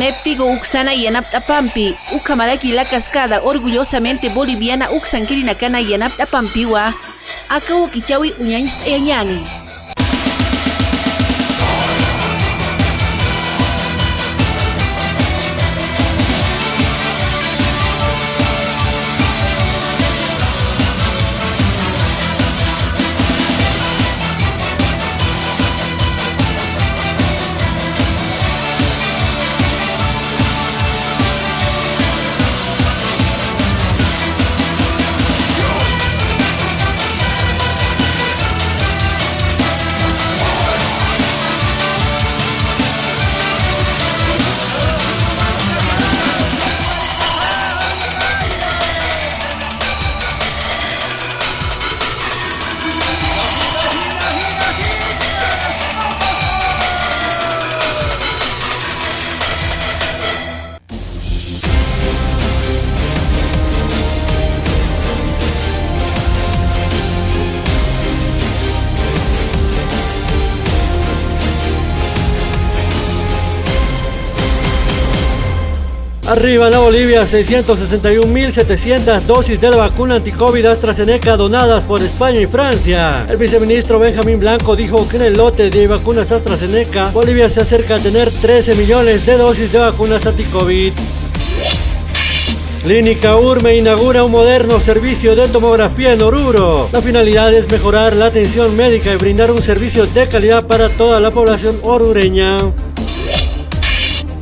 Néptigo Uxana y Anaptapampi, Ucamaraki la cascada, orgullosamente boliviana Uxanquirinacana y Anaptapampiwa, Acabo Kichawi Uñañist Eñani. Arriban a Bolivia 661.700 dosis de la vacuna anticovid AstraZeneca donadas por España y Francia. El viceministro Benjamín Blanco dijo que en el lote de vacunas AstraZeneca, Bolivia se acerca a tener 13 millones de dosis de vacunas anticovid. Clínica Urme inaugura un moderno servicio de tomografía en Oruro. La finalidad es mejorar la atención médica y brindar un servicio de calidad para toda la población orureña.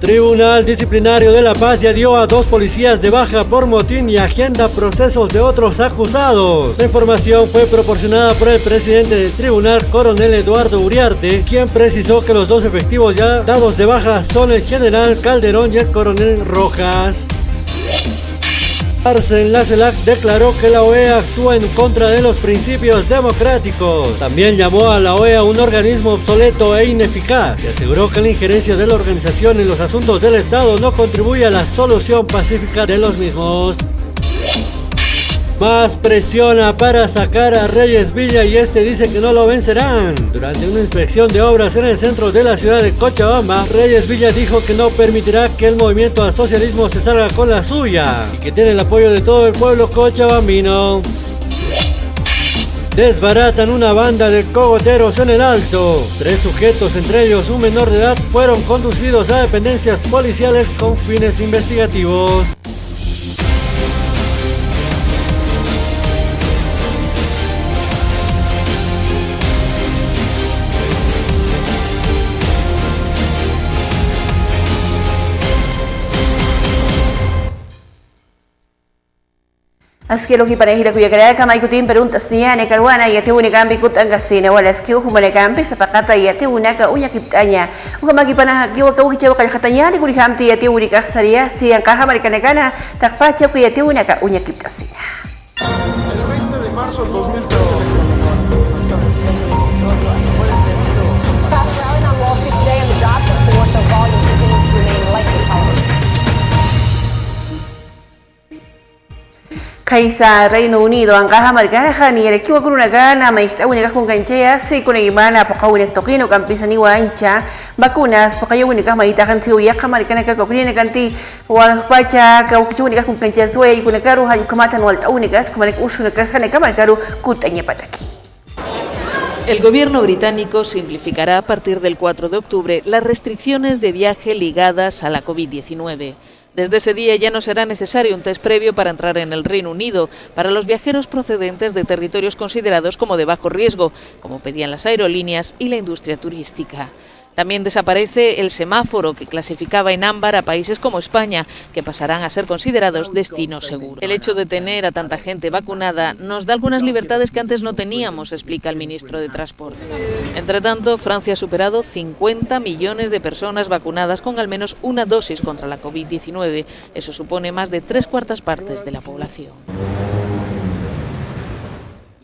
Tribunal Disciplinario de La Paz ya dio a 2 policías de baja por motín y agenda procesos de otros acusados. La información fue proporcionada por el presidente del tribunal, coronel Eduardo Uriarte, quien precisó que los 2 efectivos ya dados de baja son el general Calderón y el coronel Rojas. La CELAC declaró que la OEA actúa en contra de los principios democráticos. También llamó a la OEA un organismo obsoleto e ineficaz y aseguró que la injerencia de la organización en los asuntos del Estado no contribuye a la solución pacífica de los mismos. Más presiona para sacar a Reyes Villa y este dice que no lo vencerán. Durante una inspección de obras en el centro de la ciudad de Cochabamba, Reyes Villa dijo que no permitirá que el movimiento al socialismo se salga con la suya y que tiene el apoyo de todo el pueblo cochabambino. Desbaratan una banda de cogoteros en el Alto. 3 sujetos, entre ellos un menor de edad, fueron conducidos a dependencias policiales con fines investigativos. Askilo ki panahida kuya kaya kama ikutin peruntas niya ni kalwana yati uni kambi kut angasina wala skill humane kambi sa pakata yati una ka unya kiptanya ukama ki panah ki waka uki chawa katanya ni kuri kamti yati uni kasaria si ang kaha marikana takpacha ku yati una ka unya kiptasina. El 20 de marzo del 2013 Kaisa Reino Unido ang kahamargana ni rekiwa kurunagana maikta unika kung kanchea si kunagimana pakawunik tokino kampisaniwa ancha bakunas pakayawunik maitakan si uyak kamargana kakukunin kanti wal pacha kaukuchunik kung kanchea suwe kunagaru han kamatan wal taunikas kumarik usunakas han kamargaru kutanya pataki. El gobierno británico simplificará a partir del 4 de octubre las restricciones de viaje ligadas a la COVID-19. Desde ese día ya no será necesario un test previo para entrar en el Reino Unido para los viajeros procedentes de territorios considerados como de bajo riesgo, como pedían las aerolíneas y la industria turística. También desaparece el semáforo que clasificaba en ámbar a países como España, que pasarán a ser considerados destinos seguros. El hecho de tener a tanta gente vacunada nos da algunas libertades que antes no teníamos, explica el ministro de Transporte. Entre tanto, Francia ha superado 50 millones de personas vacunadas con al menos una dosis contra la COVID-19. Eso supone más de 3/4 partes de la población.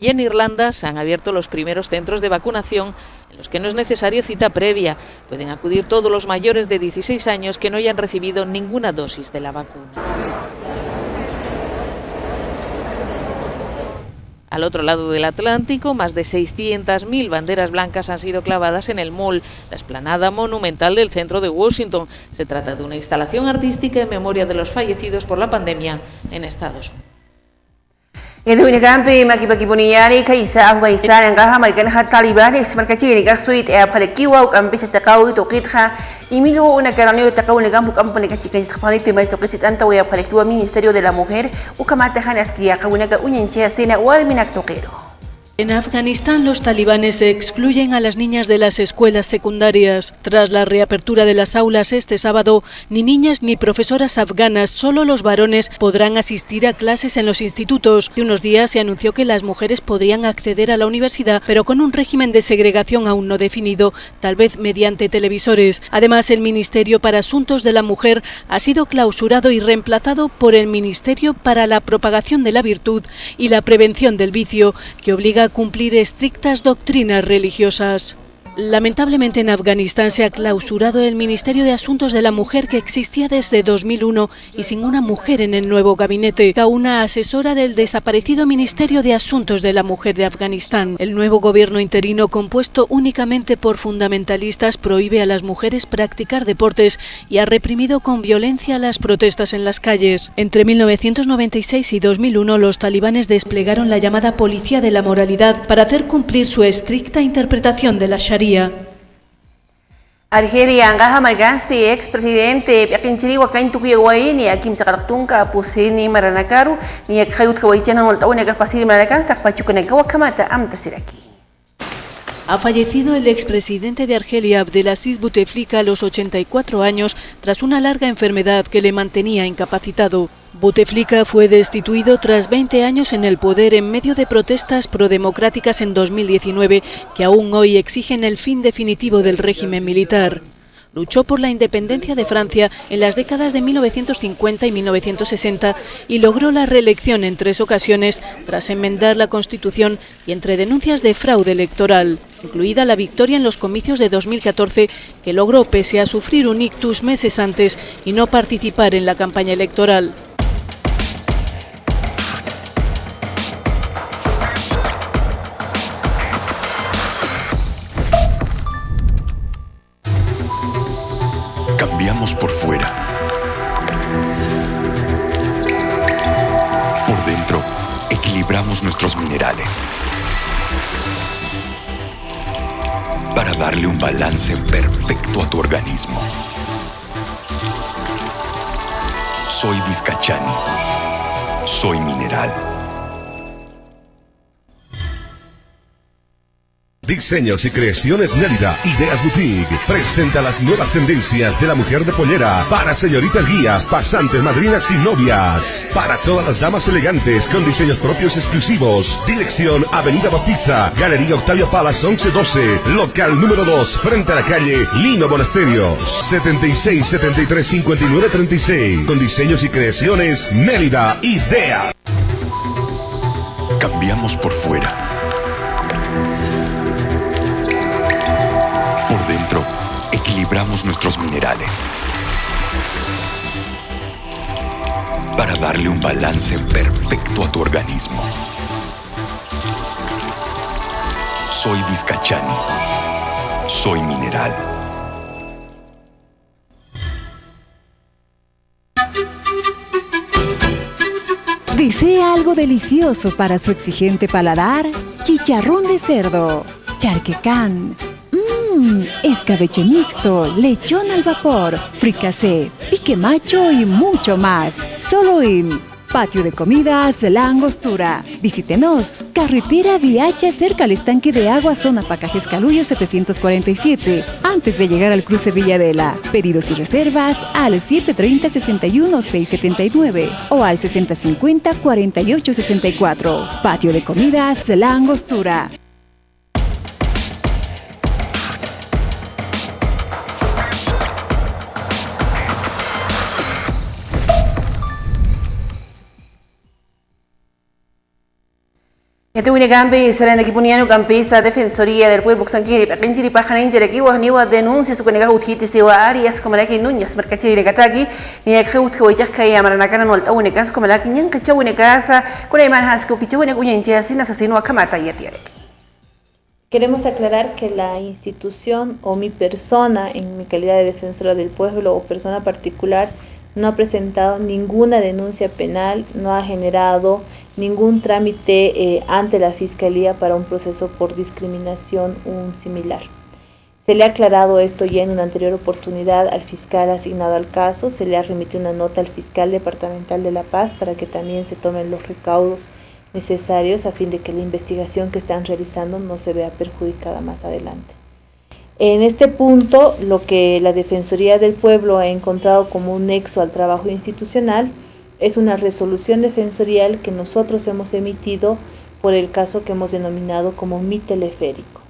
Y en Irlanda se han abierto los primeros centros de vacunación en los que no es necesario cita previa. Pueden acudir todos los mayores de 16 años que no hayan recibido ninguna dosis de la vacuna. Al otro lado del Atlántico, más de 600.000 banderas blancas han sido clavadas en el Mall, la explanada monumental del centro de Washington. Se trata de una instalación artística en memoria de los fallecidos por la pandemia en Estados Unidos. Yaduni kampi makipagibuniyari kaisa Afghanistan ang kahamarkan hat Taliban eksmarkachiri kasuit palakiwa kampi sa takaw tukitha imilo una karanio takaw na kampu kampu na kachikan sa paliti mais tuklit antaw ya palakiwa Ministerio de la Mujer ukamatahan askia kawunaga unyanche sena wal minak tukiro. En Afganistán, los talibanes excluyen a las niñas de las escuelas secundarias. Tras la reapertura de las aulas este sábado, ni niñas ni profesoras afganas, solo los varones podrán asistir a clases en los institutos. Hace unos días se anunció que las mujeres podrían acceder a la universidad, pero con un régimen de segregación aún no definido, tal vez mediante televisores. Además, el Ministerio para Asuntos de la Mujer ha sido clausurado y reemplazado por el Ministerio para la Propagación de la Virtud y la Prevención del Vicio, que obliga a cumplir estrictas doctrinas religiosas. Lamentablemente en Afganistán se ha clausurado el Ministerio de Asuntos de la Mujer que existía desde 2001 y sin una mujer en el nuevo gabinete, una asesora del desaparecido Ministerio de Asuntos de la Mujer de Afganistán. El nuevo gobierno interino, compuesto únicamente por fundamentalistas, prohíbe a las mujeres practicar deportes y ha reprimido con violencia las protestas en las calles. Entre 1996 y 2001 los talibanes desplegaron la llamada Policía de la Moralidad para hacer cumplir su estricta interpretación de la Sharia. Argelia ang kahamarkan si ex-presidente Piakinchiri wakain tukiyaway ni Akim Sakartunka pusin ni Maranakaru ni Khayut Kawaichen ang ultaw ni Kapasiri Maranakan sakpachukan nagkawakamata amtasiraki. Ha fallecido el expresidente de Argelia, Abdelaziz Bouteflika, a los 84 años, tras una larga enfermedad que le mantenía incapacitado. Bouteflika fue destituido tras 20 años en el poder en medio de protestas prodemocráticas en 2019, que aún hoy exigen el fin definitivo del régimen militar. Luchó por la independencia de Francia en las décadas de 1950 y 1960 y logró la reelección en 3 ocasiones tras enmendar la Constitución y entre denuncias de fraude electoral, incluida la victoria en los comicios de 2014, que logró pese a sufrir un ictus meses antes y no participar en la campaña electoral. Cambiamos por fuera. Por dentro, equilibramos nuestros minerales para darle un balance perfecto a tu organismo. Soy Vizcachani. Soy mineral. Diseños y creaciones Mélida, Ideas Boutique, presenta las nuevas tendencias de la mujer de pollera para señoritas guías, pasantes, madrinas y novias. Para todas las damas elegantes con diseños propios exclusivos. Dirección Avenida Bautista, Galería Octavio Palas 1112, local número 2, frente a la calle Lino Monasterios, 76 73 59 36. Con diseños y creaciones Mélida, Ideas. Cambiamos por fuera. Por dentro, equilibramos nuestros minerales para darle un balance perfecto a tu organismo. Soy Vizcachani. Soy mineral. ¿Desea algo delicioso para su exigente paladar? Chicharrón de cerdo, charquecán, escabeche mixto, lechón al vapor, fricasé, pique macho y mucho más. Solo en Patio de Comidas La Angostura. Visítenos. Carretera Viacha, cerca al estanque de agua, zona Pacajes Caluyo 747. Antes de llegar al cruce Villadela. Pedidos y reservas al 730-61-679 o al 6050-4864. Patio de Comidas La Angostura. Ito Ituwini Gambi, Serena Kipuniano Campista, Defensoría del Pueblo Xanquiri, Paquinchiri Pajanin, Jerekiwa, Niwa denuncia su conega Utiti, Sewa Arias, como la que Núñez, Mercachiri de Kataki, ni a Kaut Kawajaka y Amaranacana, no alta única, como la que Yan Kachawine Casa, con la imagen Hasco, Kichawine Cuyentia, sin asesino a Kamata y Atiareki. Queremos aclarar que la institución o mi persona, en mi calidad de defensora del pueblo o persona particular, no ha presentado ninguna denuncia penal, no ha generado ningún trámite ante la Fiscalía para un proceso por discriminación similar. Se le ha aclarado esto ya en una anterior oportunidad al fiscal asignado al caso, se le ha remitido una nota al fiscal departamental de La Paz para que también se tomen los recaudos necesarios a fin de que la investigación que están realizando no se vea perjudicada más adelante. En este punto, lo que la Defensoría del Pueblo ha encontrado como un nexo al trabajo institucional es una resolución defensorial que nosotros hemos emitido por el caso que hemos denominado como Mi Teleférico.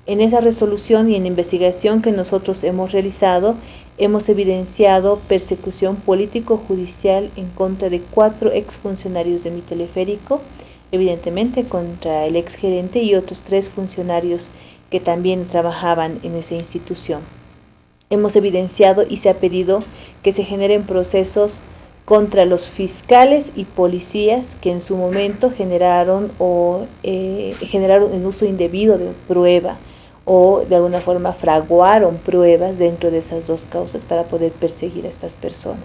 En esa resolución y en la investigación que nosotros hemos realizado, hemos evidenciado persecución político-judicial en contra de 4 exfuncionarios de Mi Teleférico, evidentemente contra el exgerente y otros 3 funcionarios que también trabajaban en esa institución. Hemos evidenciado y se ha pedido que se generen procesos contra los fiscales y policías que en su momento generaron el uso indebido de prueba o de alguna forma fraguaron pruebas dentro de esas 2 causas para poder perseguir a estas personas.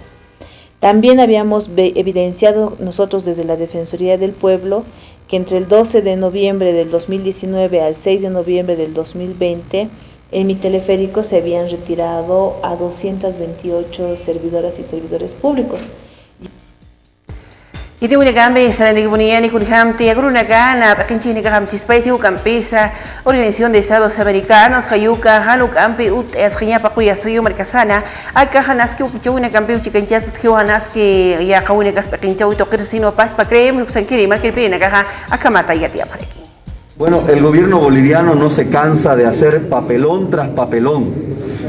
También habíamos evidenciado nosotros desde la Defensoría del Pueblo que entre el 12 de noviembre del 2019 al 6 de noviembre del 2020, en Mi Teleférico se habían retirado a 228 servidoras y servidores públicos. Ituwini Gambi, Serena Kipuniano Kurhamti, Agrunagana, Paquinchini Campista, Campesa, Organización de Estados Americanos, Hayuka, Hanu Campi, Ut, Esgenia Pacuya, Soyo Marcasana, Akahanaski, Ukichawina Campi, Chicanchas, Putkiwanaski, Yakawinikas, Paquinchaw, Tokersino, Paz, Pacrem, Sankiri, Marquipina, Caja, Akamata y Atia Pareki. Bueno, el gobierno boliviano no se cansa de hacer papelón tras papelón,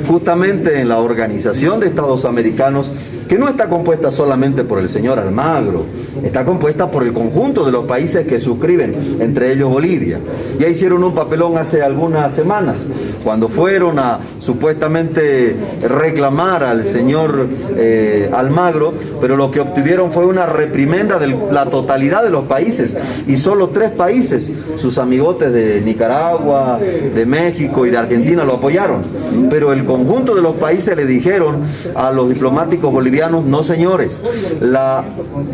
justamente en la Organización de Estados Americanos, que no está compuesta solamente por el señor Almagro, está compuesta por el conjunto de los países que suscriben, entre ellos Bolivia. Ya hicieron un papelón hace algunas semanas, cuando fueron a supuestamente reclamar al señor Almagro, pero lo que obtuvieron fue una reprimenda de la totalidad de los países, y solo 3 países, sus amigotes de Nicaragua, de México y de Argentina lo apoyaron, pero el conjunto de los países le dijeron a los diplomáticos bolivianos: no señores, la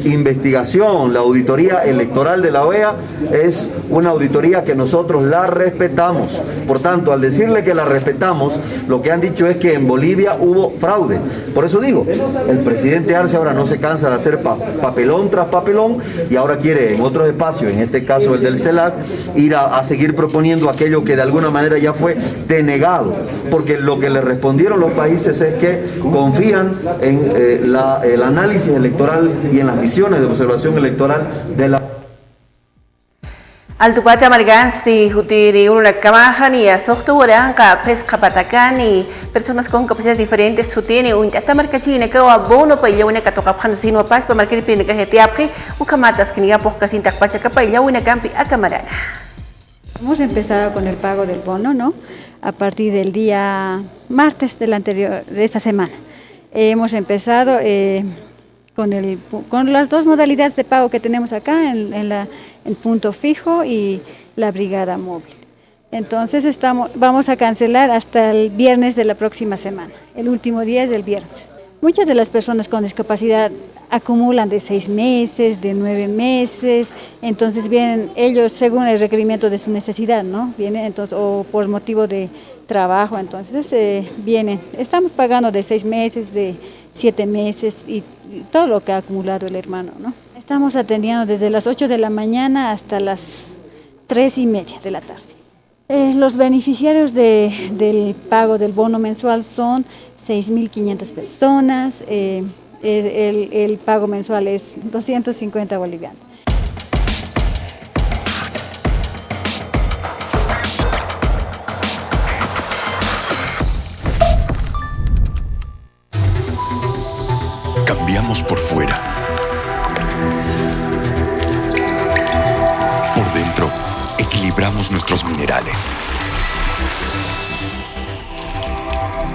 investigación, la auditoría electoral de la OEA es una auditoría que nosotros la respetamos. Por tanto, al decirle que la respetamos, lo que han dicho es que en Bolivia hubo fraude. Por eso digo, el presidente Arce ahora no se cansa de hacer papelón tras papelón y ahora quiere en otros espacios, en este caso el del CELAC, ir a seguir proponiendo aquello que de alguna manera ya fue denegado, porque lo que le respondieron los países es que confían en el análisis electoral y en las misiones de observación electoral de la Altupata Margansti, Jutiri, una Kamahani, Sohturanka, Pesca Patacani, personas con capacidades diferentes, Sutini, un Tatamarcachine, que abono para una catocaphan sino paz para marcar el primer cajetiapri, un Kamatas que ni a poca cinta pachacapa y una campi a Camarana. Hemos empezado con el pago del bono, ¿no? A partir del día martes de esta semana. Hemos empezado con las 2 modalidades de pago que tenemos acá, en punto fijo y la brigada móvil. Entonces vamos a cancelar hasta el viernes de la próxima semana. El último día es el viernes. Muchas de las personas con discapacidad acumulan de 6 meses, de 9 meses, entonces vienen ellos según el requerimiento de su necesidad, ¿no? Vienen entonces, o por motivo de trabajo, entonces vienen. Estamos pagando de 6 meses, de 7 meses y todo lo que ha acumulado el hermano, ¿no? Estamos atendiendo desde las 8 de la mañana hasta las 3:30 de la tarde. Los beneficiarios del pago del bono mensual son 6.500 personas, el pago mensual es 250 bolivianos. Cambiamos por fuera. Por dentro equilibramos nuestros minerales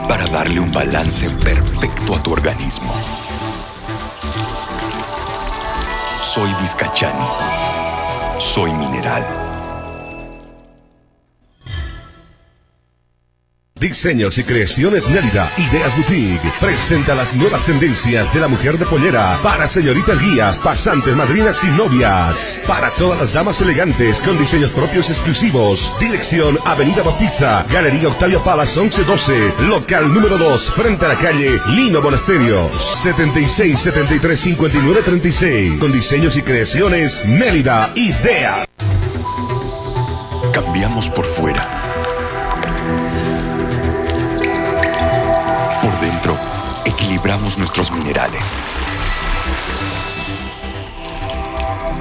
para darle un balance perfecto a tu organismo. Soy Vizcachani. Soy mineral. Diseños y creaciones Nélida, Ideas Boutique, presenta las nuevas tendencias de la mujer de pollera para señoritas guías, pasantes, madrinas y novias. Para todas las damas elegantes con diseños propios exclusivos. Dirección Avenida Bautista, Galería Octavio Palas 1112, local número 2, frente a la calle Lino Monasterios, 76 73 59 36. Con diseños y creaciones Nélida, Ideas. Cambiamos por fuera. Por dentro, equilibramos nuestros minerales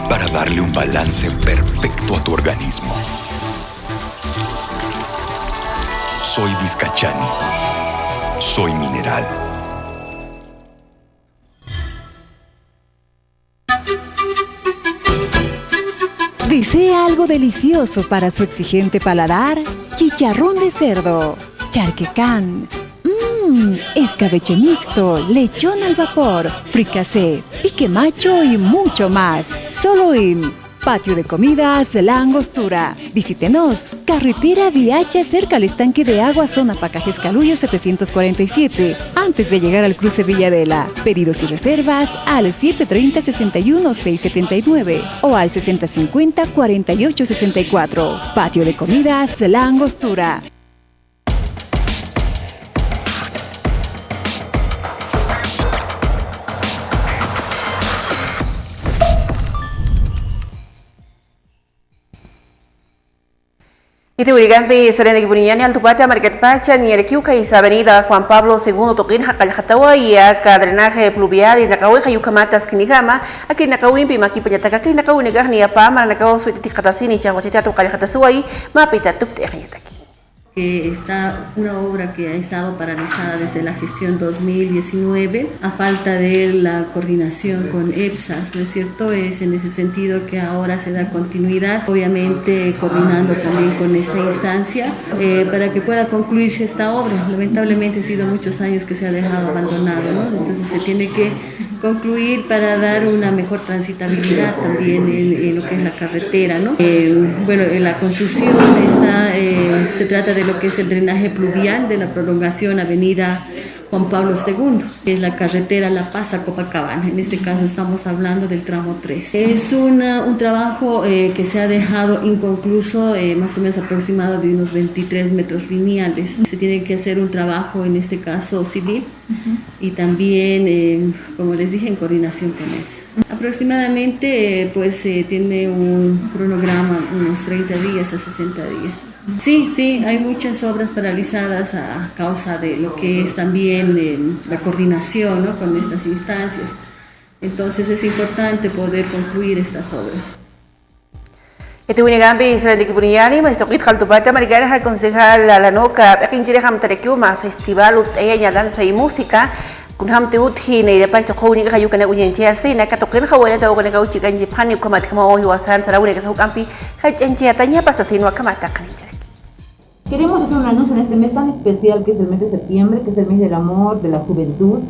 para darle un balance perfecto a tu organismo. Soy Vizcachani. Soy mineral. ¿Desea algo delicioso para su exigente paladar? Chicharrón de cerdo, charquecán, escabeche mixto, lechón al vapor, fricasé, pique macho y mucho más. Solo en Patio de Comidas La Angostura. Visítenos. Carretera Viacha cerca al estanque de agua, zona Pacajes Caluyo 747. Antes de llegar al cruce Villadela. Pedidos y reservas al 730-61-679 o al 6050-4864. Patio de Comidas La Angostura. Iti Urigampi selain dari Buniani Altupata Market Pacha ni Arequiuca y Avenida Juan Pablo II Toquín Jacalhatawa y acá drenaje pluvial y Nacahui Hayucamatas Kinigama aquí Nakawimpi Maki Peñataca aquí Nakawinigar ni Apama Nakao Suiti Katasini Chahuachitato Calhatazuay Mapita Tupte Hayataki. Está una obra que ha estado paralizada desde la gestión 2019 a falta de la coordinación con EPSAS, ¿no es cierto? Es en ese sentido que ahora se da continuidad, obviamente coordinando también con esta instancia para que pueda concluirse esta obra. Lamentablemente ha sido muchos años que se ha dejado abandonado, ¿no? Entonces se tiene que concluir para dar una mejor transitabilidad también en lo que es la carretera, ¿no? Bueno, en la construcción se trata de lo que es el drenaje pluvial de la prolongación Avenida Juan Pablo II, que es la carretera La Paz a Copacabana. En este caso estamos hablando del tramo 3. Es un trabajo que se ha dejado inconcluso, más o menos aproximado de unos 23 metros lineales. Se tiene que hacer un trabajo, en este caso civil, y también, como les dije, en coordinación con EPSAS. Aproximadamente, tiene un cronograma, unos 30 días a 60 días. Sí, hay muchas obras paralizadas a causa de lo que es también la coordinación, ¿no?, con estas instancias. Entonces es importante poder concluir estas obras. Gambi selain di Kibuniani, mas tokit Kaltupata, Marigara, concejal la Noca, Pekinjire Hamtarekiuma, Festival Utaya Danza y Música, kun hamte uthi ne le pasto khoni ka yu kana unyen chia se na ka token khawala ta kana ka uchi kan jipani kuma ta kama ohi wasan sarawune ka saukampi ha chenche tanya pasa sinwa kama ta kan chere. Queremos hacer un anuncio en este mes tan especial que es el mes de septiembre, que es el mes del amor, de la juventud,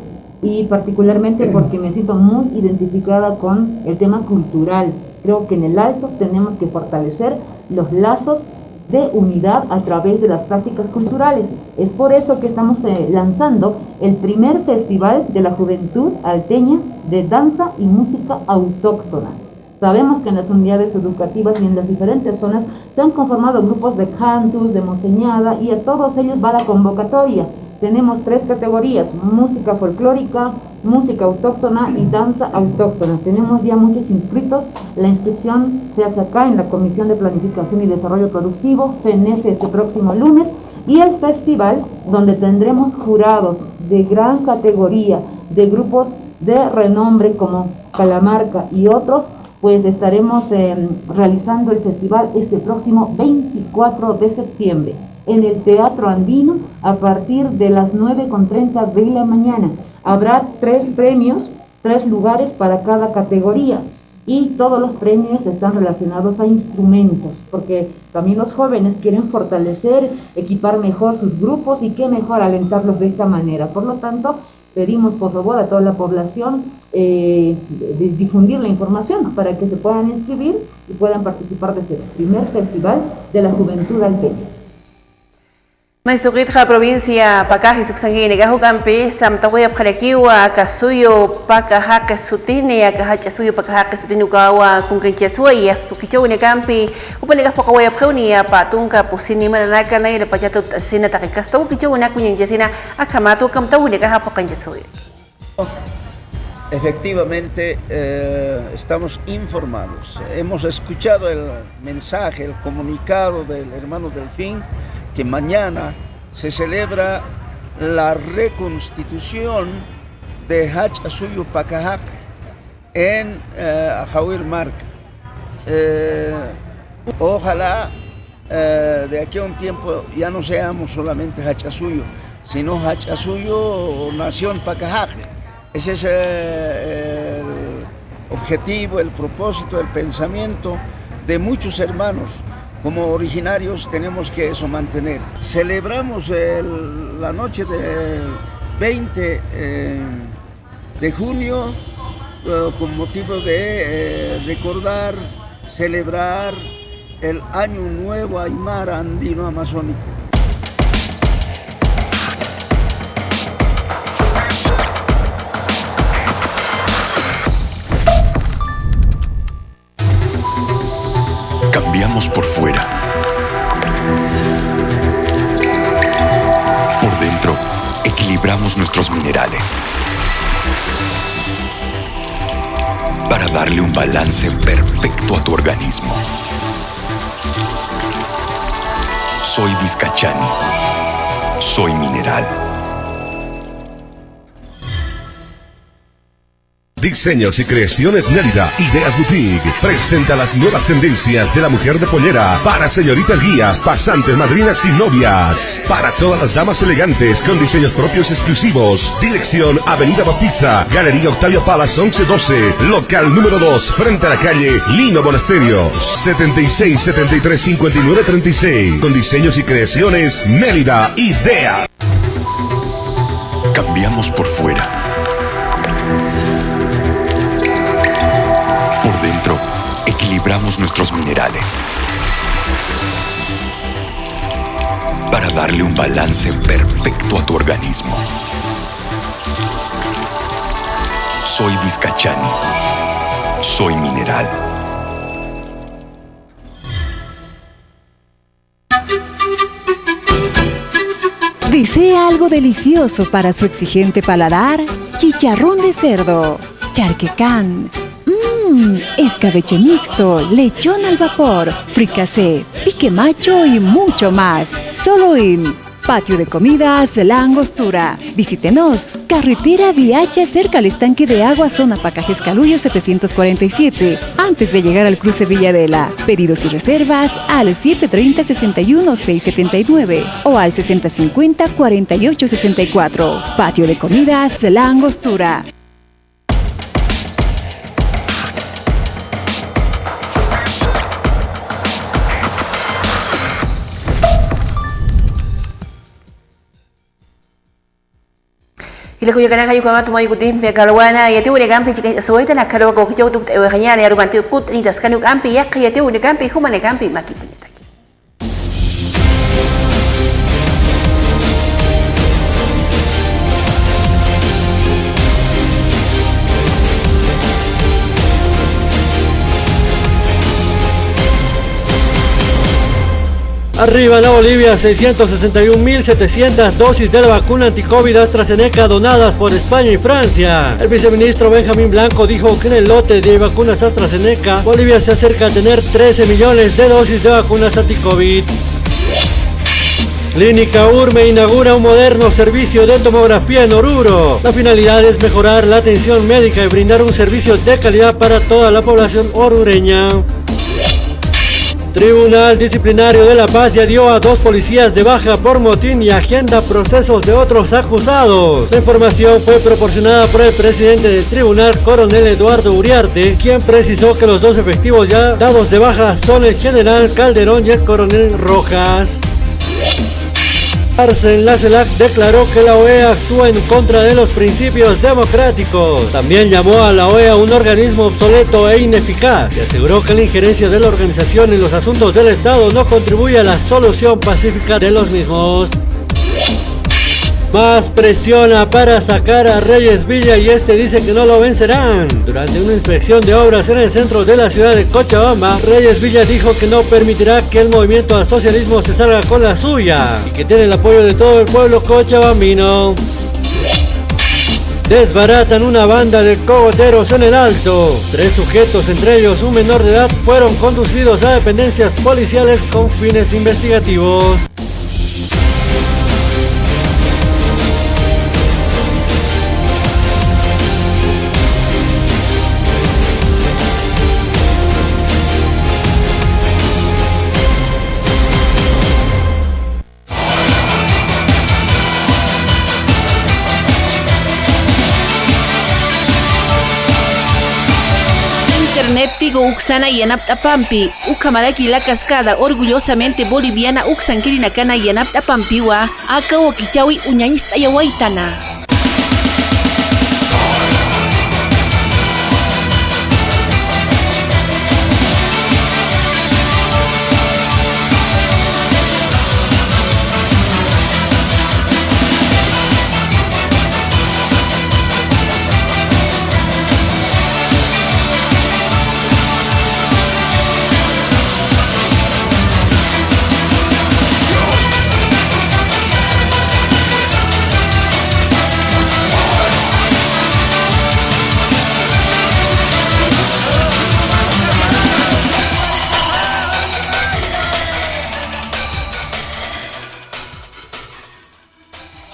y particularmente porque me siento muy identificada con el tema cultural. Creo que en el Altos tenemos que fortalecer los lazos de unidad a través de las prácticas culturales. Es por eso que estamos lanzando el primer festival de la juventud alteña de danza y música autóctona. Sabemos que en las unidades educativas y en las diferentes zonas se han conformado grupos de cantus, de moseñada, y a todos ellos va la convocatoria. Tenemos 3 categorías: música folclórica, música autóctona y danza autóctona. Tenemos ya muchos inscritos. La inscripción se hace acá en la Comisión de Planificación y Desarrollo Productivo, FENESE, este próximo lunes, y el festival donde tendremos jurados de gran categoría, de grupos de renombre como Calamarca y otros. Pues estaremos realizando el festival este próximo 24 de septiembre en el Teatro Andino a partir de las 9:30 de la mañana. Habrá 3 premios, 3 lugares para cada categoría. y todos los premios están relacionados a instrumentos, porque también los jóvenes quieren fortalecer, equipar mejor sus grupos y qué mejor alentarlos de esta manera. Por lo tanto, pedimos por favor a toda la población difundir la información para que se puedan inscribir y puedan participar de este primer Festival de la Juventud Alpeña. Maestro Ritja, provincia Pacaj, Suxanguine, Gajugampi, Samtahuya Parakiwa, Kasuyo, Pacajaka Sutine, Akahachasuyo, Pacajaka Sutinukawa, Kunkanchasua, Sukicho, Negampi, Upanigas Pacawaya Prunia, Patunka, Pusini, Maranakana, y el Pachato Sina Takikasto, Kicho, Nakuyan Yasina, Akamato, Kamtawine, Gajapakanchasuya. Efectivamente, estamos informados. Hemos escuchado el mensaje, el comunicado del hermano Delfín, que mañana se celebra la reconstitución de Hachasuyo Pacajak en Ajauir Marca. Ojalá de aquí a un tiempo ya no seamos solamente Hachasuyo, sino Hachasuyo Nación Pacajak. Ese es el objetivo, el propósito, el pensamiento de muchos hermanos. Como originarios tenemos que eso mantener. Celebramos la noche del 20 de junio con motivo de recordar, celebrar el Año Nuevo Aymara Andino Amazónico. Cambiamos por fuera. Por dentro, equilibramos nuestros minerales para darle un balance perfecto a tu organismo. Soy Vizcachani. Soy mineral. Diseños y creaciones Nélida, Ideas Boutique, presenta las nuevas tendencias de la mujer de pollera para señoritas guías, pasantes, madrinas y novias. Para todas las damas elegantes con diseños propios exclusivos. Dirección Avenida Bautista, Galería Octavio Palas 1112, local número 2, frente a la calle Lino Monasterios, 76 73 59 36. Con diseños y creaciones Nélida, Ideas. Cambiamos por fuera. Por dentro, equilibramos nuestros minerales para darle un balance perfecto a tu organismo. Soy Vizcachani. Soy mineral. ¿Desea algo delicioso para su exigente paladar? Chicharrón de cerdo, charquecán, escabeche mixto, lechón al vapor, fricasé, pique macho y mucho más. Solo en Patio de Comidas La Angostura. Visítenos. Carretera Viacha, cerca al estanque de agua, zona Pacajes Caluyo 747, antes de llegar al cruce Villadela. Pedidos y reservas al 730-61-679 o al 6050-4864. Patio de Comidas La Angostura. Ila kuya kana kayu kama tumay kutim pe kalwana yati ure kampi chika soita na kalwa ko kichau tu hanyani ya rubanti kut ni das kanu kampi yak yati ure kampi humane kampi makipi. Arriba la Bolivia, 661.700 dosis de la vacuna anticovid AstraZeneca donadas por España y Francia. El viceministro Benjamín Blanco dijo que en el lote de vacunas AstraZeneca, Bolivia se acerca a tener 13 millones de dosis de vacunas anticovid. Clínica Urme inaugura un moderno servicio de tomografía en Oruro. La finalidad es mejorar la atención médica y brindar un servicio de calidad para toda la población orureña. Tribunal Disciplinario de La Paz ya dio a 2 policías de baja por motín y agenda procesos de otros acusados. La información fue proporcionada por el presidente del tribunal, coronel Eduardo Uriarte, quien precisó que los 2 efectivos ya dados de baja son el general Calderón y el coronel Rojas. La CELAC declaró que la OEA actúa en contra de los principios democráticos. También llamó a la OEA un organismo obsoleto e ineficaz y aseguró que la injerencia de la organización en los asuntos del Estado no contribuye a la solución pacífica de los mismos. Más presiona para sacar a Reyes Villa y este dice que no lo vencerán. Durante una inspección de obras en el centro de la ciudad de Cochabamba, Reyes Villa dijo que no permitirá que el movimiento al socialismo se salga con la suya y que tiene el apoyo de todo el pueblo cochabambino. Desbaratan una banda de cogoteros en el Alto. 3 sujetos, entre ellos un menor de edad, fueron conducidos a dependencias policiales con fines investigativos. Neptigo Uxana y Anaptapampi, Ucamaraki la cascada orgullosamente boliviana Uxanquirinacana y Anaptapampiwa, Aka Wakichawi Uñañista Yawaitana.